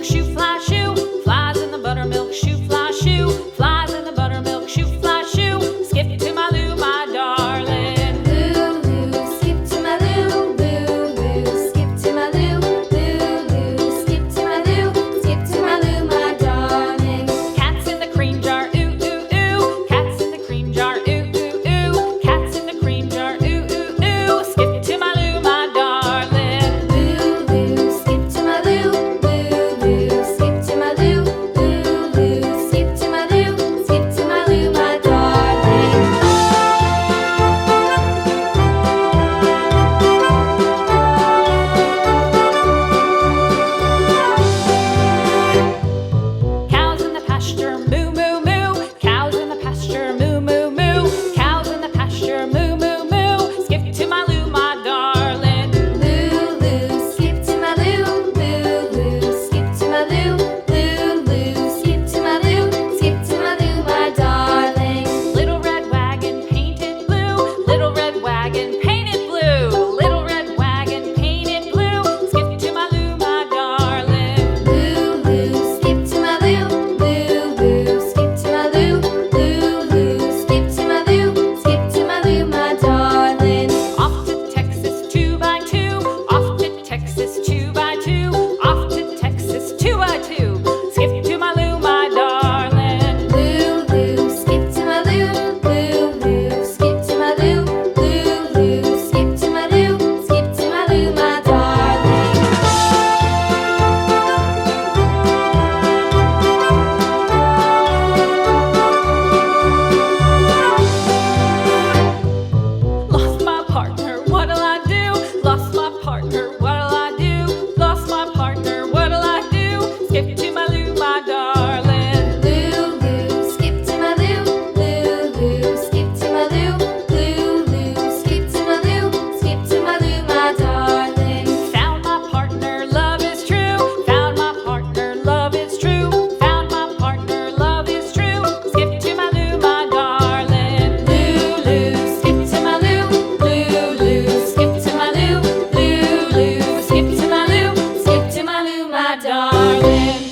buttermilk shoe, fly shoe. Flies in the buttermilk shoe, fly shoe. Flies in the buttermilk shoe, fly shoe. Skip to my Lou, my darling. Lou, skip to my Lou, Lou, skip to my Lou, Lou, skip to my Lou, skip to my Lou, my darling. Cats in the cream jar, ooh, ooh, ooh. Cats in the cream jar, ooh, ooh, ooh. Cats in the cream jar, ooh, ooh, ooh. Skip to my Lou, my darling. Lou, skip to my Lou, Lou, skip to my Lou, Lou, skip to my Lou, skip to my Lou, my darling. Cows in the pasture, moo, moo, moo. Cows in the pasture, moo, moo, moo. Cows in the pasture, moo, moo, moo. Skip to my Lou, my darling. Lou, skip to my Lou, Lou, skip to my Lou, Lou, skip to my Lou, skip to my Lou, my darling. Little red wagon painted blue. Little red wagon painted blue. Little red wagon painted blue. Skip to my Lou, my darling. Lou, skip to my Lou, Lou, skip to my Lou, Lou, skip to my Lou, skip to my Lou, my darling. Off to Texas 2x2. Off to Texas 2x2. Off to Texas 2x2. Skip to my Lou, my darling. Lou, skip to my Lou, Lou, skip to my Lou, Lou, skip to my Lou, skip to my Lou, my darling. Lost my partner, what'll I do? Lost my partner, what'll I do? Lost my partner, what'll I do? Skip to my Lou, my darling. Lou, skip to my Lou, Lou, skip to my Lou, Lou, skip to my Lou, skip to my Lou, my darling. Found my partner, love is true. Found my partner, love is true. Found my partner, love is true. Skip to my Lou, my darling. Lou, skip to my Lou, Lou, skip to my Lou, Lou, skip to my Lou, skip to my Lou, my darling.